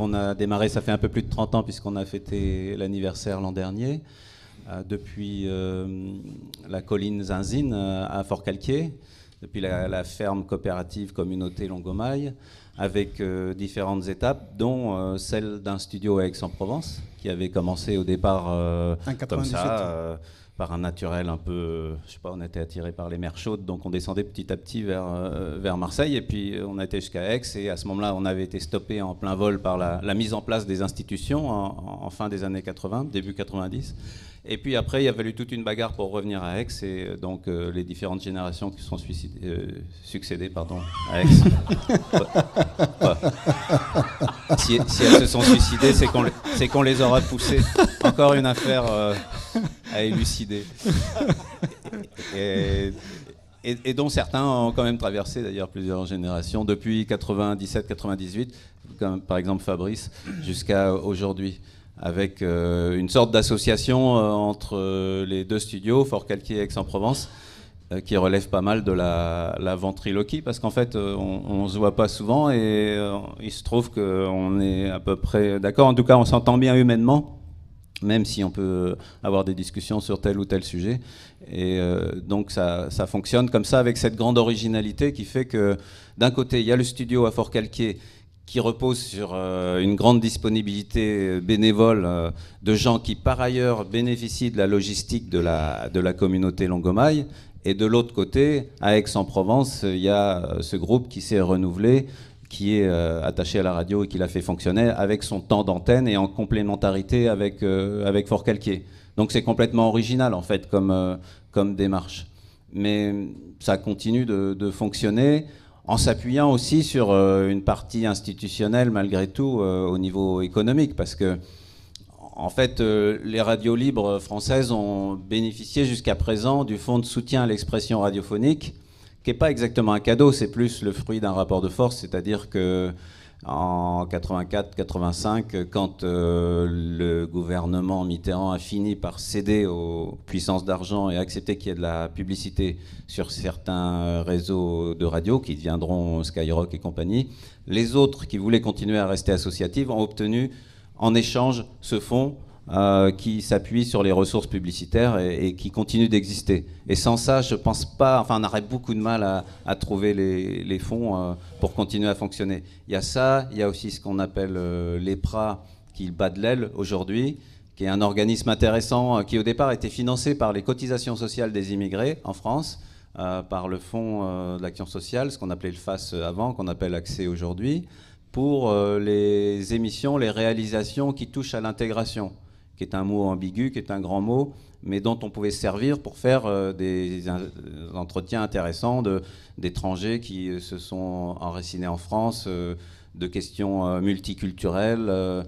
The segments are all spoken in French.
qu'on a démarré, ça fait un peu plus de 30 ans puisqu'on a fêté l'anniversaire l'an dernier, depuis la colline Zinzine à Forcalquier, depuis la ferme coopérative communauté Longomaille, avec différentes étapes, dont celle d'un studio à Aix-en-Provence, qui avait commencé au départ comme ça, par un naturel un peu, je sais pas, on était attiré par les mers chaudes, donc on descendait petit à petit vers Marseille, et puis on a été jusqu'à Aix, et à ce moment-là, on avait été stoppé en plein vol par la mise en place des institutions en fin des années 80, début 90. Et puis après, il a fallu toute une bagarre pour revenir à Aix, et donc les différentes générations qui sont succédées à Aix. Si elles se sont suicidées, c'est qu'on les aura poussées. Encore une affaire à élucider. Et dont certains ont quand même traversé d'ailleurs plusieurs générations, depuis 97-98, comme par exemple Fabrice, jusqu'à aujourd'hui, avec une sorte d'association entre les deux studios, Forcalquier et Aix-en-Provence, qui relève pas mal de la ventriloquie, parce qu'en fait, on ne se voit pas souvent, et il se trouve qu'on est à peu près d'accord. En tout cas, on s'entend bien humainement, même si on peut avoir des discussions sur tel ou tel sujet. Et donc ça fonctionne comme ça, avec cette grande originalité qui fait que, d'un côté, il y a le studio à Forcalquier, qui repose sur une grande disponibilité bénévole de gens qui, par ailleurs, bénéficient de la logistique de la communauté Longomaille. Et de l'autre côté, à Aix-en-Provence, il y a ce groupe qui s'est renouvelé, qui est attaché à la radio et qui l'a fait fonctionner avec son temps d'antenne et en complémentarité avec Forcalquier. Donc c'est complètement original, en fait, comme démarche. Mais ça continue de fonctionner, en s'appuyant aussi sur une partie institutionnelle, malgré tout, au niveau économique, parce que, en fait, les radios libres françaises ont bénéficié jusqu'à présent du fonds de soutien à l'expression radiophonique, qui n'est pas exactement un cadeau, c'est plus le fruit d'un rapport de force, c'est-à-dire que en 84-85, quand le gouvernement Mitterrand a fini par céder aux puissances d'argent et accepter qu'il y ait de la publicité sur certains réseaux de radio qui deviendront Skyrock et compagnie, les autres qui voulaient continuer à rester associatifs ont obtenu en échange ce fonds qui s'appuie sur les ressources publicitaires et qui continue d'exister. Et sans ça, je pense pas, enfin, on aurait beaucoup de mal à trouver les fonds pour continuer à fonctionner. Il y a ça, il y a aussi ce qu'on appelle l'EPRA, qui bat de l'aile aujourd'hui, qui est un organisme intéressant qui au départ était financé par les cotisations sociales des immigrés en France, par le Fonds de l'Action sociale, ce qu'on appelait le FAS avant, qu'on appelle Accès aujourd'hui, pour les émissions, les réalisations qui touchent à l'intégration, qui est un mot ambigu, qui est un grand mot, mais dont on pouvait se servir pour faire des entretiens intéressants d'étrangers qui se sont enracinés en France, de questions multiculturelles,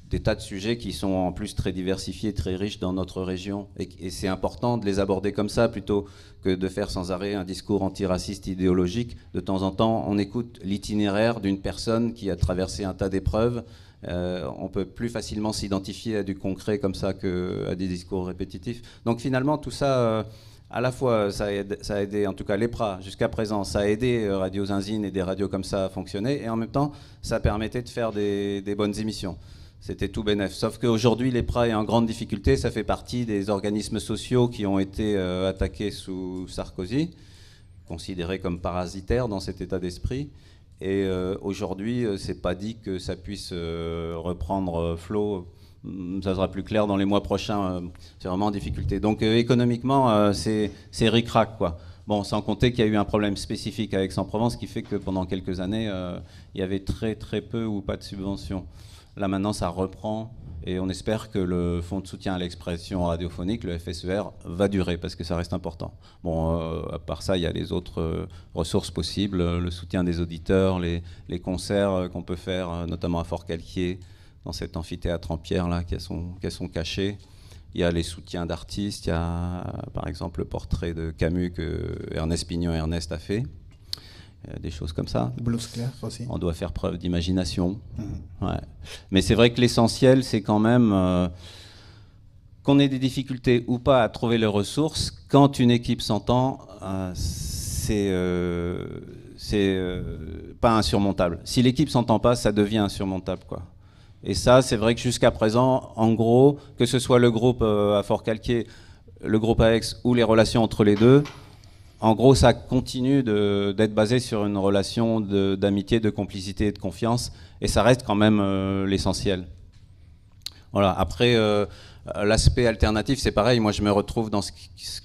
des tas de sujets qui sont en plus très diversifiés, très riches dans notre région. Et c'est important de les aborder comme ça, plutôt que de faire sans arrêt un discours antiraciste idéologique. De temps en temps, on écoute l'itinéraire d'une personne qui a traversé un tas d'épreuves. On peut plus facilement s'identifier à du concret comme ça qu'à des discours répétitifs. Donc finalement, tout ça, à la fois, ça a aidé, en tout cas l'EPRA, jusqu'à présent, ça a aidé Radio Zinzine et des radios comme ça à fonctionner, et en même temps, ça permettait de faire des bonnes émissions. C'était tout bénef. Sauf qu'aujourd'hui, l'EPRA est en grande difficulté. Ça fait partie des organismes sociaux qui ont été attaqués sous Sarkozy, considérés comme parasitaires dans cet état d'esprit. Et aujourd'hui, c'est pas dit que ça puisse reprendre flot. Ça sera plus clair dans les mois prochains. C'est vraiment en difficulté. Donc économiquement, c'est ric-rac, quoi. Bon, sans compter qu'il y a eu un problème spécifique à Aix-en-Provence qui fait que pendant quelques années, il y avait très très peu ou pas de subventions. Là maintenant, ça reprend. Et on espère que le fonds de soutien à l'expression radiophonique, le FSER, va durer, parce que ça reste important. Bon, à part ça, il y a les autres ressources possibles, le soutien des auditeurs, les concerts qu'on peut faire, notamment à Forcalquier, dans cet amphithéâtre en pierre là, qui a son cachet. Il y a les soutiens d'artistes, il y a par exemple le portrait de Camus que Ernest Pignon-Ernest a fait. Des choses comme ça. Blues clair aussi. On doit faire preuve d'imagination. Ouais. Mais c'est vrai que l'essentiel, c'est quand même qu'on ait des difficultés ou pas à trouver les ressources. Quand une équipe s'entend, c'est pas insurmontable. Si l'équipe s'entend pas, ça devient insurmontable, quoi. Et ça, c'est vrai que jusqu'à présent, en gros, que ce soit le groupe à Fort-Calquier, le groupe à Aix ou les relations entre les deux, en gros, ça continue d'être basé sur une relation d'amitié, de complicité et de confiance, et ça reste quand même l'essentiel. Voilà. Après, l'aspect alternatif, c'est pareil. Moi, je me retrouve dans ce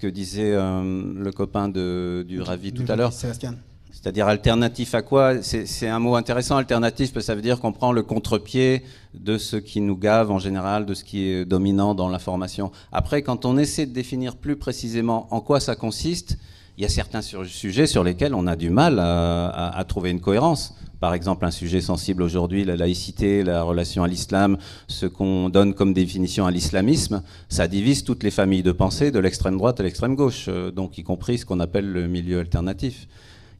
que disait le copain du Ravi tout à l'heure. C'est-à-dire alternatif à quoi? C'est un mot intéressant, alternatif, parce que ça veut dire qu'on prend le contre-pied de ce qui nous gave en général, de ce qui est dominant dans l'information. Après, quand on essaie de définir plus précisément en quoi ça consiste, il y a certains sujets sur lesquels on a du mal à trouver une cohérence. Par exemple, un sujet sensible aujourd'hui, la laïcité, la relation à l'islam, ce qu'on donne comme définition à l'islamisme, ça divise toutes les familles de pensée, de l'extrême droite à l'extrême gauche, donc y compris ce qu'on appelle le milieu alternatif.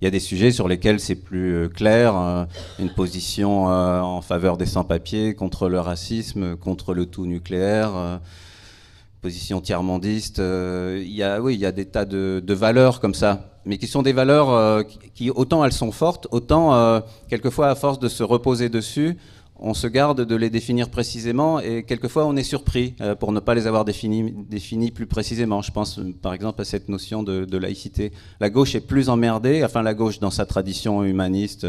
Il y a des sujets sur lesquels c'est plus clair, une position en faveur des sans-papiers, contre le racisme, contre le tout nucléaire, position tiers-mondiste. Il y a des tas de valeurs comme ça, mais qui sont des valeurs qui, autant elles sont fortes, autant quelquefois à force de se reposer dessus, on se garde de les définir précisément et quelquefois on est surpris pour ne pas les avoir définis plus précisément. Je pense par exemple à cette notion de laïcité. La gauche est plus emmerdée, enfin la gauche dans sa tradition humaniste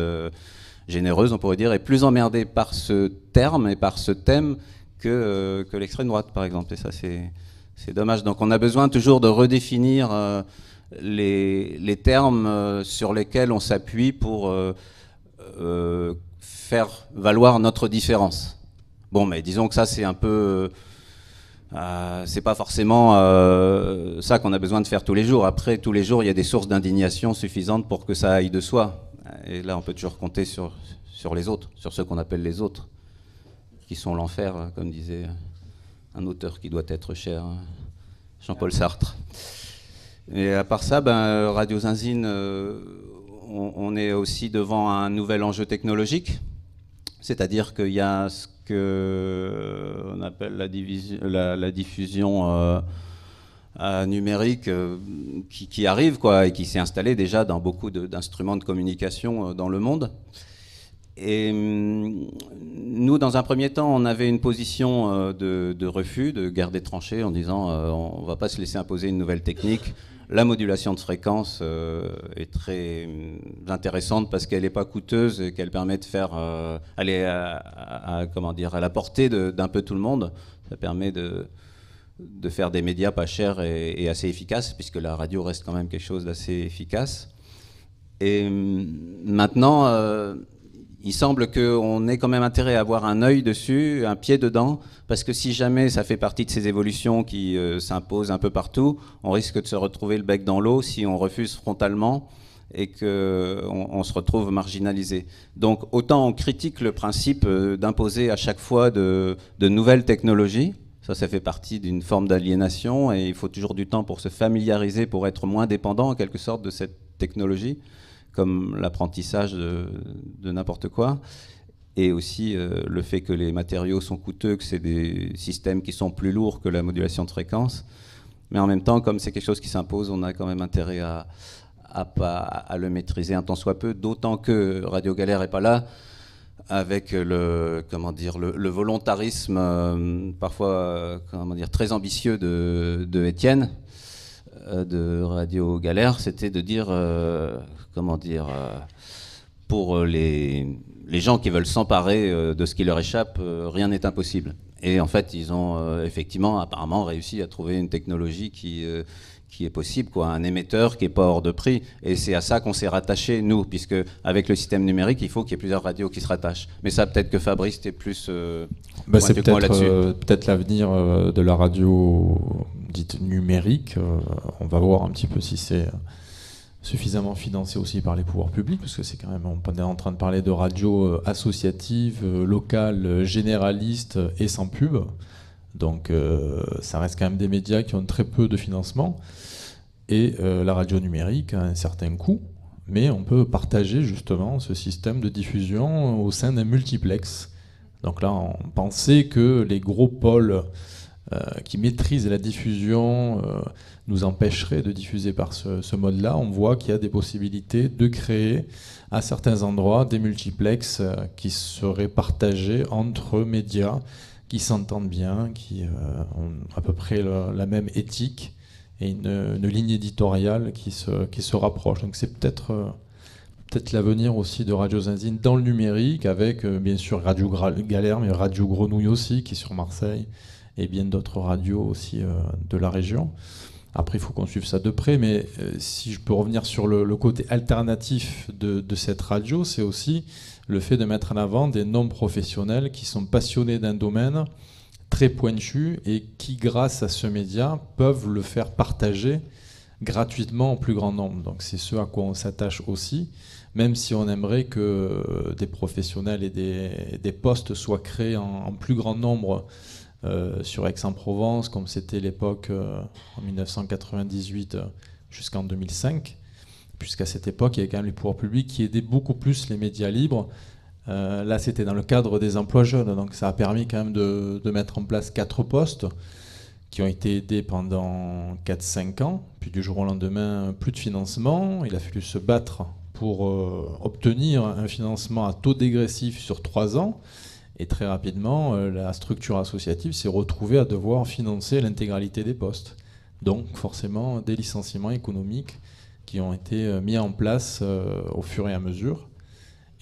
généreuse on pourrait dire, est plus emmerdée par ce terme et par ce thème que l'extrême droite par exemple. Et ça c'est dommage. Donc on a besoin toujours de redéfinir les termes sur lesquels on s'appuie pour faire valoir notre différence. Bon, mais disons que ça, c'est un peu... c'est pas forcément ça qu'on a besoin de faire tous les jours. Après, tous les jours, il y a des sources d'indignation suffisantes pour que ça aille de soi. Et là, on peut toujours compter sur les autres, sur ceux qu'on appelle les autres, qui sont l'enfer, comme disait un auteur qui doit être cher, Jean-Paul Sartre. Et à part ça, Radio Zinzine, on est aussi devant un nouvel enjeu technologique. C'est-à-dire qu'il y a ce qu'on appelle la diffusion numérique qui arrive quoi, et qui s'est installée déjà dans beaucoup d'instruments de communication dans le monde. Et nous, dans un premier temps, on avait une position de refus, de guerre des tranchées, en disant on ne va pas se laisser imposer une nouvelle technique. La modulation de fréquence est très intéressante parce qu'elle n'est pas coûteuse et qu'elle permet de faire... elle est à la portée d'un peu tout le monde. Ça permet de faire des médias pas chers et assez efficaces, puisque la radio reste quand même quelque chose d'assez efficace. Et maintenant, il semble qu'on ait quand même intérêt à avoir un œil dessus, un pied dedans, parce que si jamais ça fait partie de ces évolutions qui s'imposent un peu partout, on risque de se retrouver le bec dans l'eau si on refuse frontalement et qu'on se retrouve marginalisé. Donc autant on critique le principe d'imposer à chaque fois de nouvelles technologies, ça fait partie d'une forme d'aliénation et il faut toujours du temps pour se familiariser, pour être moins dépendant en quelque sorte de cette technologie, comme l'apprentissage de n'importe quoi, et aussi le fait que les matériaux sont coûteux, que c'est des systèmes qui sont plus lourds que la modulation de fréquence. Mais en même temps, comme c'est quelque chose qui s'impose, on a quand même intérêt à le maîtriser un tant soit peu, d'autant que Radio Galère n'est pas là, avec le volontarisme parfois très ambitieux de Étienne, de Radio Galère, c'était de dire, pour les gens qui veulent s'emparer de ce qui leur échappe, rien n'est impossible. Et en fait, ils ont effectivement, apparemment, réussi à trouver une technologie qui est possible, quoi, un émetteur qui n'est pas hors de prix. Et c'est à ça qu'on s'est rattaché, nous, puisque avec le système numérique, il faut qu'il y ait plusieurs radios qui se rattachent. Mais ça, peut-être que Fabrice, t'es plus c'est peut-être l'avenir de la radio dite numérique. On va voir un petit peu si c'est suffisamment financé aussi par les pouvoirs publics, parce que c'est quand même, on est en train de parler de radio associative, locale, généraliste et sans pub. Donc ça reste quand même des médias qui ont très peu de financement. Et la radio numérique a un certain coût, mais on peut partager justement ce système de diffusion au sein d'un multiplex. Donc là, on pensait que les gros pôles qui maîtrisent la diffusion nous empêcherait de diffuser par ce mode-là. On voit qu'il y a des possibilités de créer à certains endroits des multiplexes qui seraient partagés entre médias qui s'entendent bien, qui ont à peu près la même éthique et une ligne éditoriale qui se rapproche. Donc c'est peut-être l'avenir aussi de Radio Zinzine dans le numérique, avec bien sûr Radio Galère, mais Radio Grenouille aussi, qui est sur Marseille, et bien d'autres radios aussi de la région. Après, il faut qu'on suive ça de près, mais si je peux revenir sur le côté alternatif de cette radio, c'est aussi le fait de mettre en avant des non-professionnels qui sont passionnés d'un domaine très pointu et qui, grâce à ce média, peuvent le faire partager gratuitement au plus grand nombre. Donc c'est ce à quoi on s'attache aussi, même si on aimerait que des professionnels et des postes soient créés en plus grand nombre sur Aix-en-Provence, comme c'était l'époque en 1998 jusqu'en 2005, puisqu'à cette époque, il y avait quand même les pouvoirs publics qui aidaient beaucoup plus les médias libres. Là, c'était dans le cadre des emplois jeunes, donc ça a permis quand même de mettre en place 4 postes qui ont été aidés pendant 4-5 ans. Puis du jour au lendemain, plus de financement. Il a fallu se battre pour obtenir un financement à taux dégressif sur 3 ans. Et très rapidement, la structure associative s'est retrouvée à devoir financer l'intégralité des postes. Donc forcément, des licenciements économiques qui ont été mis en place au fur et à mesure.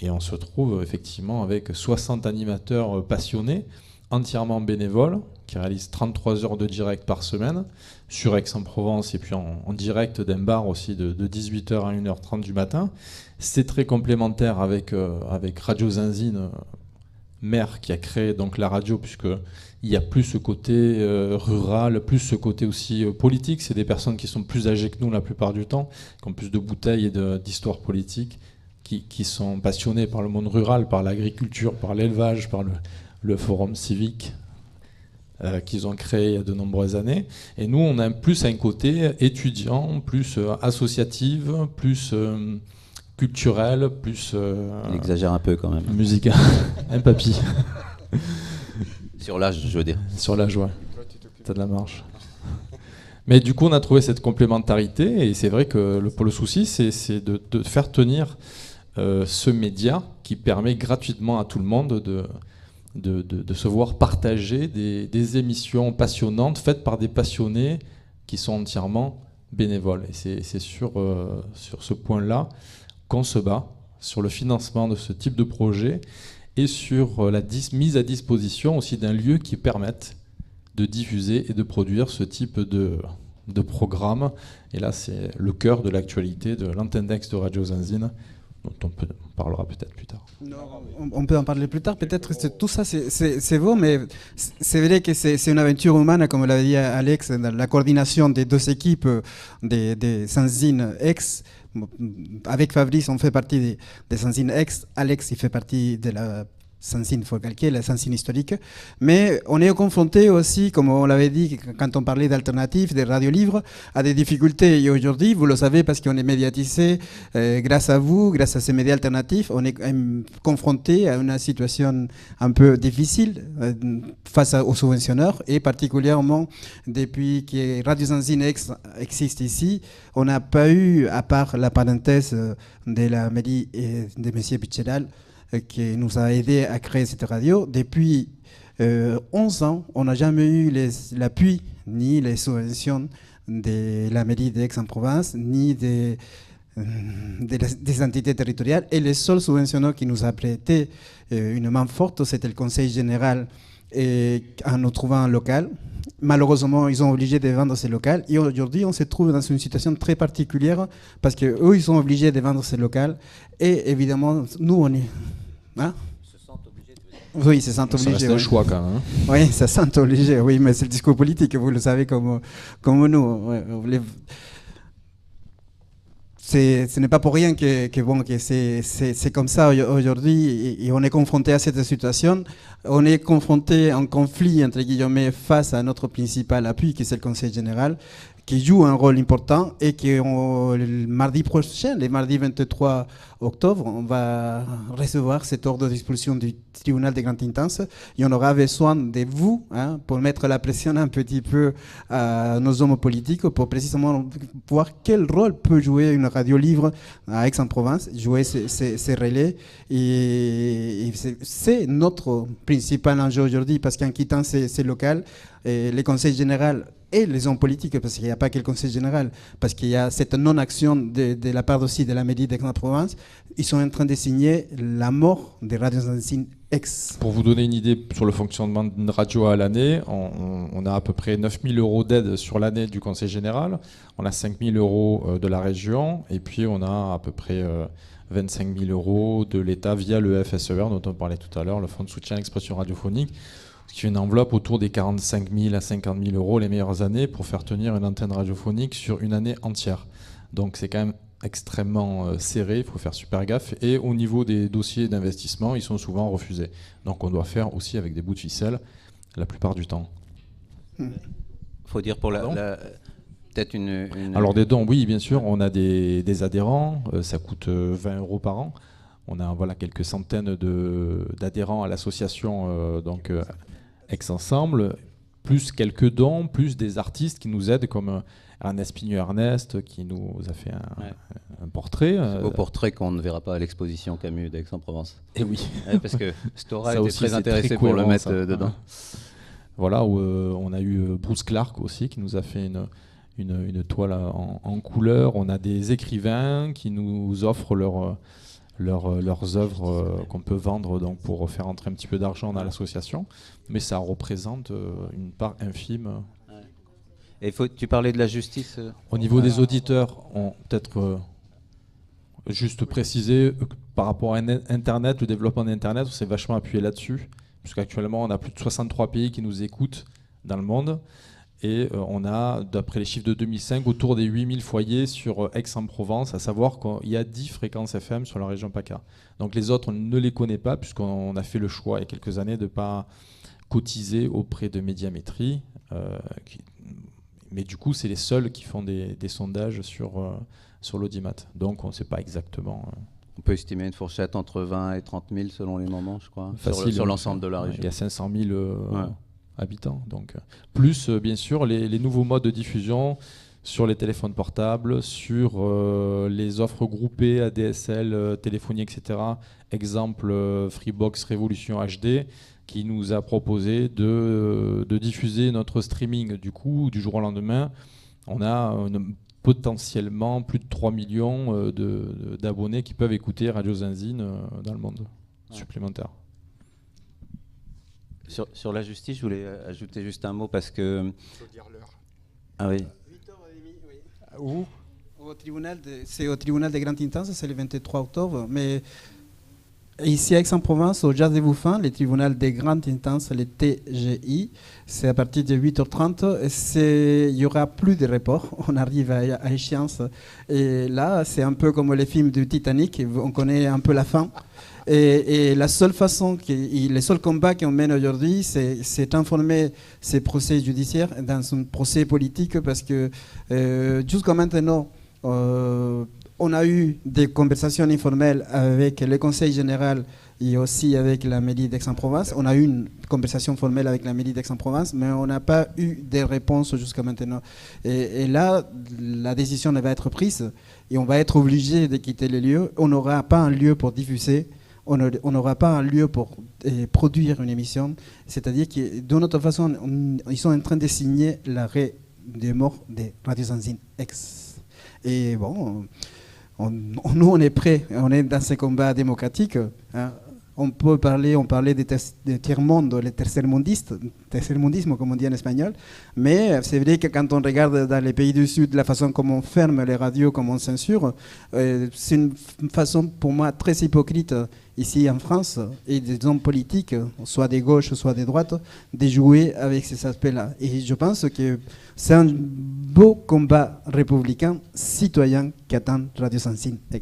Et on se trouve effectivement avec 60 animateurs passionnés, entièrement bénévoles, qui réalisent 33 heures de direct par semaine sur Aix-en-Provence et puis en direct d'un bar aussi de 18h à 1h30 du matin. C'est très complémentaire avec Radio Zinzine, maire qui a créé donc la radio, puisqu'il y a plus ce côté rural, plus ce côté aussi politique. C'est des personnes qui sont plus âgées que nous la plupart du temps, qui ont plus de bouteilles et d'histoire politique, qui sont passionnés par le monde rural, par l'agriculture, par l'élevage, par le forum civique qu'ils ont créé il y a de nombreuses années. Et nous, on a plus un côté étudiant, plus associatif, plus culturel, plus... Il exagère un peu quand même. Musical. Un papy. Sur l'âge, je veux dire. Sur l'âge, ouais. T'as de la marge. Mais du coup, on a trouvé cette complémentarité, et c'est vrai que le souci, c'est de faire tenir ce média qui permet gratuitement à tout le monde de se voir partager des émissions passionnantes faites par des passionnés qui sont entièrement bénévoles. Et c'est sur ce point-là qu'on se bat, sur le financement de ce type de projet et sur la mise à disposition aussi d'un lieu qui permette de diffuser et de produire ce type de programme. Et là, c'est le cœur de l'actualité de l'antenne d'Aix de Radio Zinzine, dont on parlera peut-être plus tard. Non, on peut en parler plus tard. Peut-être que tout ça, c'est beau, mais c'est vrai que c'est une aventure humaine, comme l'avait dit Alex, dans la coordination des 2 équipes des Zinzine Aix. Avec Fabrice, on fait partie des Zinzine Aix. Alex, il fait partie de la Zinzine Forcalquier, la Zinzine historique. Mais on est confronté aussi, comme on l'avait dit quand on parlait d'alternatives, des radios libres, à des difficultés. Et aujourd'hui, vous le savez, parce qu'on est médiatisé, grâce à vous, grâce à ces médias alternatifs, on est confronté à une situation un peu difficile face aux subventionneurs, et particulièrement depuis que Radio Zinzine existe ici, on n'a pas eu, à part la parenthèse de la mairie de M. Picheral, qui nous a aidé à créer cette radio. Depuis 11 ans, on n'a jamais eu l'appui ni les subventions de la mairie d'Aix-en-Provence, ni des entités territoriales. Et le seul subventionneur qui nous a prêté une main forte, c'était le Conseil général, en nous trouvant un local. Malheureusement, ils sont obligés de vendre ces locaux. Et aujourd'hui, on se trouve dans une situation très particulière parce qu'eux, ils sont obligés de vendre ces locaux. Et évidemment, nous, on est... Hein? Ils se sentent obligés. Oui, ils se sentent obligés. C'est un choix quand même. Hein. Oui, ils se sentent obligés. Oui, mais c'est le discours politique, vous le savez comme nous. Ouais, ce n'est pas pour rien que c'est comme ça aujourd'hui, et on est confronté à cette situation. On est confronté en conflit, entre guillemets, face à notre principal appui, qui est le Conseil général, qui joue un rôle important et que le mardi prochain, le mardi 23 octobre, on va recevoir cet ordre d'expulsion du tribunal de grande instance et on aura besoin de vous pour mettre la pression un petit peu à nos hommes politiques pour précisément voir quel rôle peut jouer une radio libre à Aix-en-Provence, jouer ces relais. Et c'est notre principal enjeu aujourd'hui parce qu'en quittant ces locales, les conseils généraux et les hommes politiques, parce qu'il n'y a pas que le conseil général, parce qu'il y a cette non-action de la part aussi de la mairie d'Aix-en-Provence, ils sont en train de signer la mort des radios Zanzine Aix. Pour vous donner une idée sur le fonctionnement d'une radio à l'année, on a à peu près 9 000 euros d'aide sur l'année du conseil général, on a 5 000 euros de la région, et puis on a à peu près 25 000 euros de l'État via le FSER, dont on parlait tout à l'heure, le Fonds de soutien à l'expression radiophonique, ce qui fait une enveloppe autour des 45 000 à 50 000 euros les meilleures années pour faire tenir une antenne radiophonique sur une année entière. Donc c'est quand même extrêmement serré, il faut faire super gaffe. Et au niveau des dossiers d'investissement, ils sont souvent refusés. Donc on doit faire aussi avec des bouts de ficelle la plupart du temps. Il faut dire pour peut-être une... Alors des dons, oui, bien sûr, on a des adhérents, ça coûte 20 euros par an. On a quelques centaines d'adhérents à l'association Aix Ensemble, plus quelques dons, plus des artistes qui nous aident comme Ernest Pigneux-Ernest qui nous a fait un portrait. Un beau portrait qu'on ne verra pas à l'exposition Camus d'Aix-en-Provence. Et oui. Parce que Stora était aussi, très intéressé pour le mettre dedans. Voilà, où on a eu Bruce Clark aussi qui nous a fait une toile en couleur. On a des écrivains qui nous offrent leurs œuvres qu'on peut vendre donc, pour faire entrer un petit peu d'argent dans l'association, mais ça représente une part infime. Et tu parlais de la justice Au niveau des auditeurs, on peut-être juste préciser par rapport à Internet, le développement d'Internet, on s'est vachement appuyé là-dessus, puisqu'actuellement on a plus de 63 pays qui nous écoutent dans le monde. Et on a, d'après les chiffres de 2005, autour des 8000 foyers sur Aix-en-Provence, à savoir qu'il y a 10 fréquences FM sur la région PACA. Donc les autres, on ne les connaît pas, puisqu'on a fait le choix il y a quelques années de ne pas cotiser auprès de Médiamétrie. Mais du coup, c'est les seuls qui font des sondages sur l'audimat. Donc on ne sait pas exactement... On peut estimer une fourchette entre 20 et 30 000 selon les moments, je crois, facile, sur l'ensemble de la région. Il y a 500 000... habitants. Donc, plus, bien sûr, les nouveaux modes de diffusion sur les téléphones portables, sur les offres groupées, ADSL, téléphonie, etc. Exemple, Freebox Révolution HD, qui nous a proposé de diffuser notre streaming. Du coup, du jour au lendemain, on a potentiellement plus de 3 millions d'abonnés qui peuvent écouter Radio Zanzine dans le monde supplémentaire. Sur la justice, je voulais ajouter juste un mot parce que... Il faut dire l'heure. Ah oui. 8h30, oui. Où c'est au tribunal de grande instance, c'est le 23 octobre. Mais ici à Aix-en-Provence, au Jazz des Bouffins, le tribunal de grande instance, le TGI, c'est à partir de 8h30. Il n'y aura plus de report. On arrive à échéance. Et là, c'est un peu comme les films du Titanic. On connaît un peu la fin. Et la seule façon, le seul combat qu'on mène aujourd'hui, c'est transformer ces procès judiciaires dans un procès politique parce que jusqu'à maintenant, on a eu des conversations informelles avec le Conseil général et aussi avec la mairie d'Aix-en-Provence. On a eu une conversation formelle avec la mairie d'Aix-en-Provence, mais on n'a pas eu de réponse jusqu'à maintenant. Et là, la décision va être prise et on va être obligé de quitter les lieux. On n'aura pas un lieu pour diffuser. On n'aura pas un lieu pour produire une émission. C'est-à-dire que, de notre façon, ils sont en train de signer l'arrêt de mort de Radio Zanzine Aix. Et bon, nous, on est prêts. On est dans ce combat démocratique. Hein. On parlait des tiers-monde, les tercermondisme, comme on dit en espagnol. Mais c'est vrai que quand on regarde dans les pays du Sud la façon comme on ferme les radios, comme on censure, c'est une façon pour moi très hypocrite ici en France et des hommes politiques, soit des gauches, soit des droites, de jouer avec ces aspects-là. Et je pense que c'est un beau combat républicain citoyen qu'attend Radio Zanzine Aix.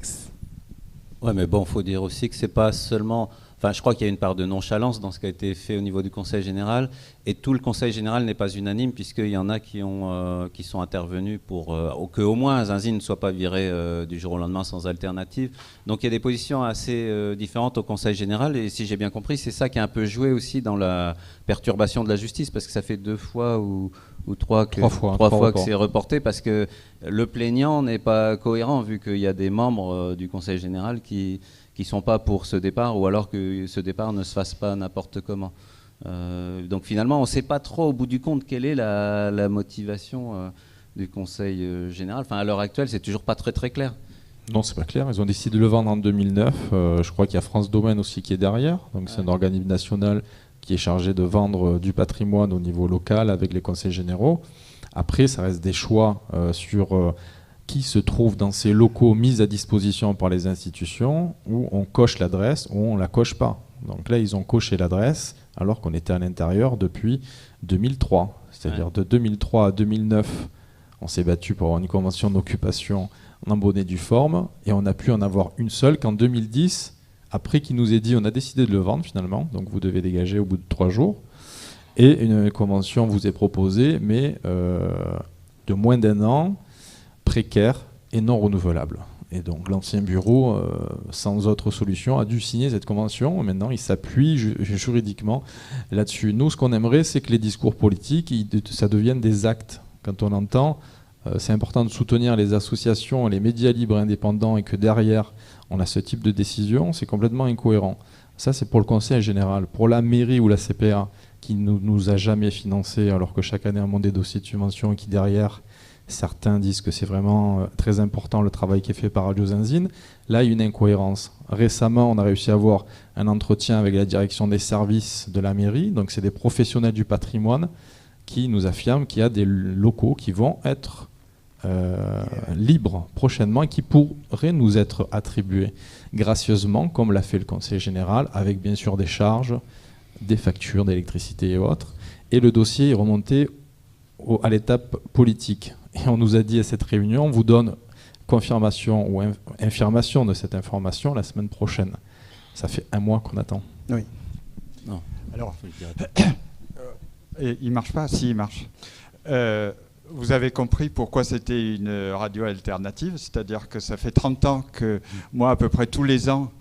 Ouais, mais bon, il faut dire aussi que c'est pas seulement je crois qu'il y a une part de nonchalance dans ce qui a été fait au niveau du Conseil général, et tout le Conseil général n'est pas unanime, puisqu'il y en a qui sont intervenus pour que au moins Zinzine ne soit pas viré du jour au lendemain sans alternative. Donc il y a des positions assez différentes au Conseil général, et si j'ai bien compris, c'est ça qui a un peu joué aussi dans la perturbation de la justice, parce que ça fait 2 fois ou 3 fois que c'est reporté, parce que le plaignant n'est pas cohérent, vu qu'il y a des membres du Conseil général qui sont pas pour ce départ, ou alors que ce départ ne se fasse pas n'importe comment. Donc finalement, on ne sait pas trop au bout du compte quelle est la motivation du Conseil général. Enfin, à l'heure actuelle, c'est toujours pas très très clair. Non, c'est pas clair. Ils ont décidé de le vendre en 2009. Je crois qu'il y a France Domaine aussi qui est derrière. Donc c'est un organisme national qui est chargé de vendre du patrimoine au niveau local avec les conseils généraux. Après, ça reste des choix sur qui se trouve dans ces locaux mis à disposition par les institutions, où on coche l'adresse ou on ne la coche pas. Donc là, ils ont coché l'adresse alors qu'on était à l'intérieur depuis 2003. C'est-à-dire de 2003 à 2009, on s'est battu pour avoir une convention d'occupation en bonne et due forme, et on a pu en avoir une seule qu'en 2010, après qu'il nous ait dit on a décidé de le vendre finalement, donc vous devez dégager au bout de 3 jours, et une convention vous est proposée, mais de moins d'1 an, précaire et non renouvelable. Et donc l'ancien bureau, sans autre solution, a dû signer cette convention. Maintenant, il s'appuie juridiquement là-dessus. Nous, ce qu'on aimerait, c'est que les discours politiques, ça devienne des actes. Quand on entend, c'est important de soutenir les associations, les médias libres et indépendants, et que derrière, on a ce type de décision, c'est complètement incohérent. Ça, c'est pour le Conseil général. Pour la mairie ou la CPA, qui ne nous a jamais financé, alors que chaque année, on monte des dossiers de subvention, et qui derrière... Certains disent que c'est vraiment très important le travail qui est fait par Radio Zinzine. Là, il y a une incohérence. Récemment, on a réussi à avoir un entretien avec la direction des services de la mairie. Donc, c'est des professionnels du patrimoine qui nous affirment qu'il y a des locaux qui vont être libres prochainement et qui pourraient nous être attribués gracieusement, comme l'a fait le Conseil général, avec bien sûr des charges, des factures d'électricité et autres. Et le dossier est remonté à l'étape politique. Et on nous a dit à cette réunion, on vous donne confirmation ou infirmation de cette information la semaine prochaine. Ça fait 1 mois qu'on attend. Oui. Non. Alors, il marche pas? Si, il marche. Vous avez compris pourquoi c'était une radio alternative, c'est-à-dire que ça fait 30 ans que moi, à peu près tous les ans,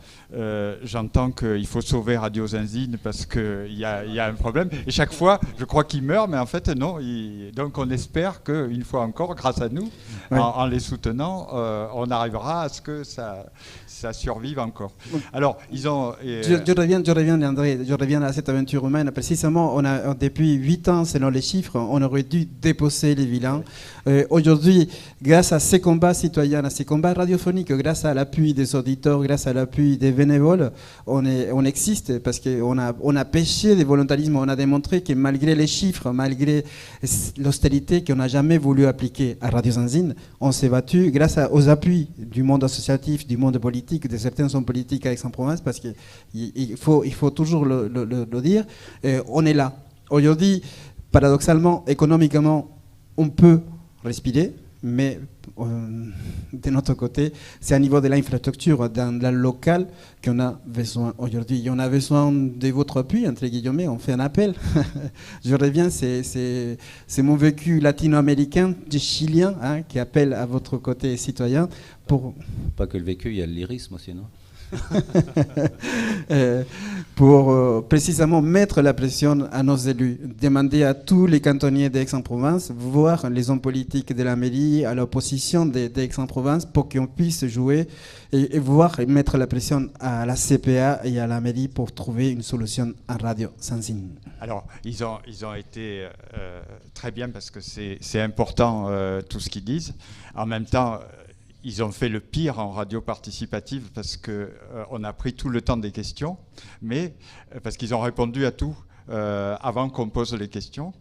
j'entends qu'il faut sauver Radio Zinzine parce qu'il y a un problème. Et chaque fois, je crois qu'il meurt, mais en fait, non. Donc on espère qu'une fois encore, grâce à nous, oui, en les soutenant, on arrivera à ce que ça survive encore. Oui. Alors, ils ont... Je reviens, André, je reviens à cette aventure humaine. Précisément, depuis 8 ans, selon les chiffres, on aurait dû déposer les vilains. Aujourd'hui, grâce à ces combats citoyens, à ces combats radiophoniques, grâce à l'appui des auditeurs, grâce à l'appui des bénévoles, on existe parce qu'on a pêché des volontarismes. On a démontré que malgré les chiffres, malgré l'austérité qu'on n'a jamais voulu appliquer à Radio Zinzine, on s'est battu grâce aux appuis du monde associatif, du monde politique, de certains hommes politiques à Aix-en-Provence, parce qu'il faut toujours le dire. On est là. Aujourd'hui, paradoxalement, économiquement, on peut respirer, mais de notre côté, c'est à niveau de l'infrastructure, dans le local, qu'on a besoin aujourd'hui. On a besoin de votre appui, entre guillemets, on fait un appel. Je reviens, c'est mon vécu latino-américain, chilien, hein, qui appelle à votre côté citoyen pour... Pas que le vécu, il y a le lyrisme aussi, non? Pour précisément mettre la pression à nos élus, demander à tous les cantonniers d'Aix-en-Provence, voir les hommes politiques de la mairie, à l'opposition d'Aix-en-Provence, pour qu'on puisse jouer et voir et mettre la pression à la CPA et à la mairie pour trouver une solution à Radio Zinzine. Alors, ils ont été très bien parce que c'est important tout ce qu'ils disent. En même temps, ils ont fait le pire en radio participative parce qu'on a pris tout le temps des questions, mais parce qu'ils ont répondu à tout avant qu'on pose les questions.